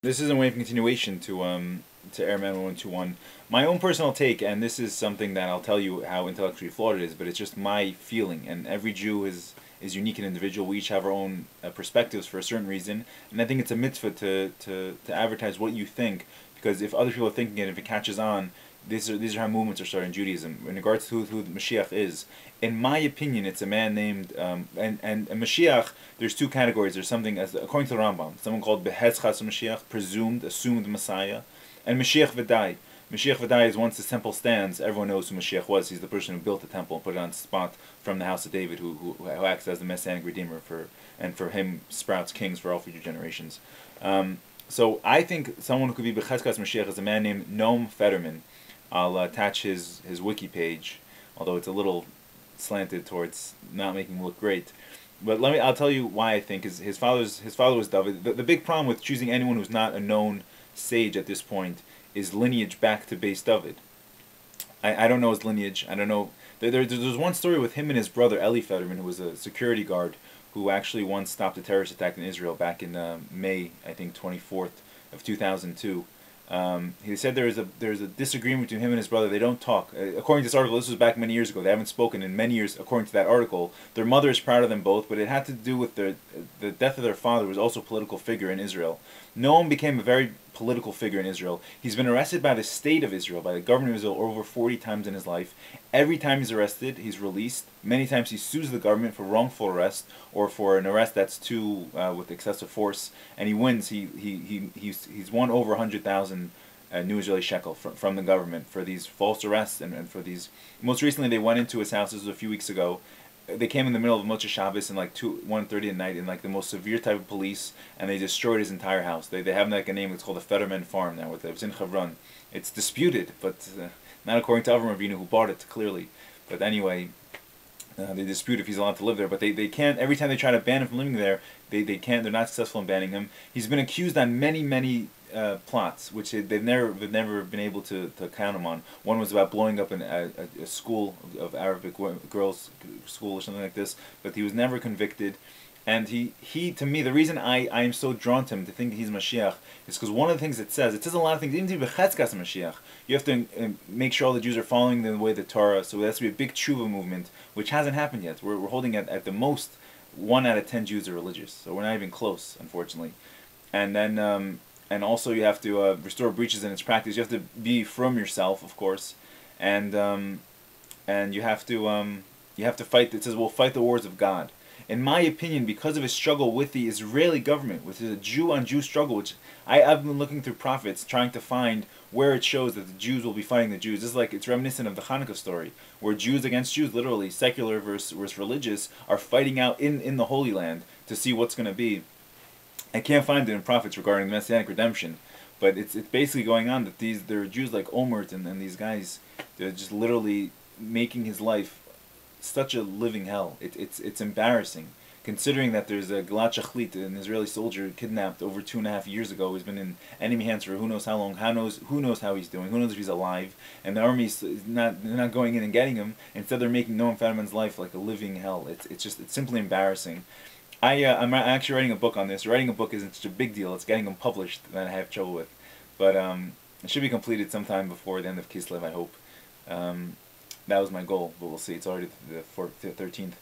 This is a way of continuation to Airman 121. My own personal take, and this is something that I'll tell you how intellectually flawed it is, but it's just my feeling. And every Jew is unique and individual. We each have our own perspectives for a certain reason, and I think it's a mitzvah to advertise what you think, because if other people are thinking it, if it catches on, these are how movements are started in Judaism. In regards to who the Moshiach is, in my opinion, it's a man named and Moshiach. There's two categories. There's something as according to the Rambam, someone called Behezchas Mashiach, assumed Messiah, and Mashiach V'dai. Mashiach V'dai is once the temple stands, everyone knows who Mashiach was. He's the person who built the temple and put it on spot from the house of David, who acts as the messianic redeemer for him sprouts kings for all future generations. So I think someone who could be Behezchas Mashiach is a man named Noam Fetterman. I'll attach his wiki page, although it's a little slanted towards not making him look great. But I'll tell you why I think his father was David. The big problem with choosing anyone who's not a known sage at this point is lineage back to base David. I don't know his lineage. I don't know. There's one story with him and his brother Eli Fetterman, who was a security guard, who actually once stopped a terrorist attack in Israel back in May, I think 24th of 2002. He said there's a disagreement between him and his brother. They don't talk. According to this article, this was back many years ago. They haven't spoken in many years. According to that article, their mother is proud of them both, but it had to do with the death of their father, who was also a political figure in Israel. Noam became a very political figure in Israel. He's been arrested by the state of Israel, by the government of Israel, over 40 times in his life. Every time he's arrested, he's released. Many times he sues the government for wrongful arrest or for an arrest that's too with excessive force, and he wins. He's won over 100,000 new Israeli shekel from the government for these false arrests and for these. Most recently, they went into his house. This was a few weeks ago. They came in the middle of Motzei Shabbos in like 1:30 at night in like the most severe type of police, and they destroyed his entire house. They have like a name. It's called the Fetterman Farm now. It's in Hebron. It's disputed, but not according to Avram Avinu, who bought it clearly. But anyway, they dispute if he's allowed to live there. But they can't. Every time they try to ban him from living there, they can't. They're not successful in banning him. He's been accused on many plots, which they've never been able to count him on. One was about blowing up a school of Arabic girls' school or something like this, but he was never convicted. And he to me, the reason I am so drawn to him, to think he's Mashiach, is because one of the things it says a lot of things, even to be Bechetzkas Mashiach, you have to make sure all the Jews are following the way of the Torah, so there has to be a big tshuva movement, which hasn't happened yet. We're holding at the most 1 out of 10 Jews are religious, so we're not even close, unfortunately. And then and also you have to restore breaches in its practice. You have to be from yourself, of course, and you have to fight. It says we'll fight the wars of God. In my opinion, because of his struggle with the Israeli government, with the Jew-on-Jew struggle, which I've been looking through prophets trying to find where it shows that the Jews will be fighting the Jews. This is like, it's reminiscent of the Hanukkah story, where Jews against Jews, literally secular versus religious, are fighting out in the Holy Land to see what's going to be. I can't find it in prophets regarding the Messianic redemption, but it's basically going on that there are Jews like Omert and these guys, they're just literally making his life such a living hell. It's embarrassing, considering that there's a Gilad Shachlit, an Israeli soldier kidnapped over 2.5 years ago, who's been in enemy hands for who knows how long, who knows how he's doing, who knows if he's alive, and the army's not going in and getting him. Instead, they're making Noam Fetterman's life like a living hell. It's simply embarrassing. I'm actually writing a book on this. Writing a book isn't such a big deal. It's getting them published that I have trouble with. But it should be completed sometime before the end of Kislev, I hope. That was my goal, but we'll see. It's already the 13th.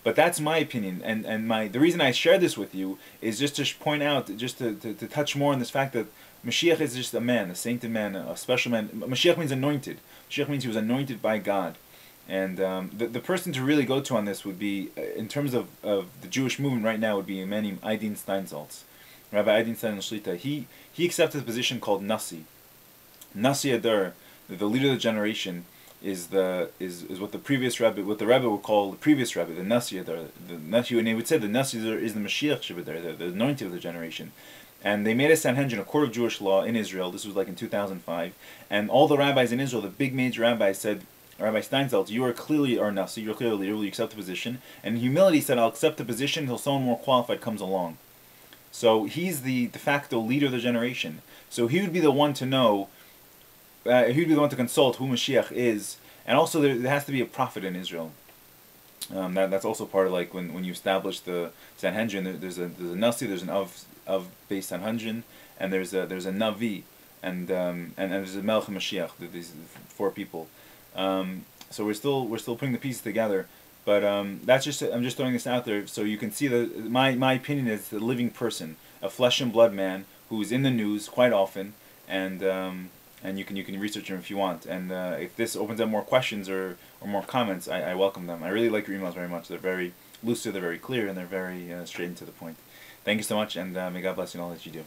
But that's my opinion. And the reason I share this with you is just to point out, just to touch more on this fact that Mashiach is just a man, a sainted man, a special man. Mashiach means anointed. Mashiach means he was anointed by God. And the person to really go to on this would be, in terms of the Jewish movement right now, would be a man named Eidin Steinsaltz. Rabbi Eidin Steinsaltz Shlita. He accepted a position called Nasi. Nasi Adar, the leader of the generation, is what the previous Rebbe, what the Rebbe would call the previous Rebbe, the Nasi Adar. The Nasi, and they would say the Nasi is the Mashiach Shebadar, the anointed of the generation. And they made a Sanhedrin, a court of Jewish law in Israel. This was like in 2005. And all the rabbis in Israel, the big major rabbis, said, Rabbi Steinsaltz, you are clearly our Nasi, you're clearly a leader, will you accept the position? And in humility said, I'll accept the position until someone more qualified comes along. So he's the de facto leader of the generation. So he would be the one to know, he would be the one to consult who Mashiach is. And also there has to be a prophet in Israel. That's also part of when you establish the Sanhedrin, there's a Nasi, there's an of based Sanhedrin, and there's a Navi, and there's a Melech and Moshiach. These four people. So we're still putting the pieces together. But that's just I'm just throwing this out there so you can see my opinion is the living person, a flesh and blood man who's in the news quite often, and you can research him if you want. And if this opens up more questions or more comments, I welcome them. I really like your emails very much. They're very lucid, they're very clear, and they're very straight and to the point. Thank you so much, and may God bless you in all that you do.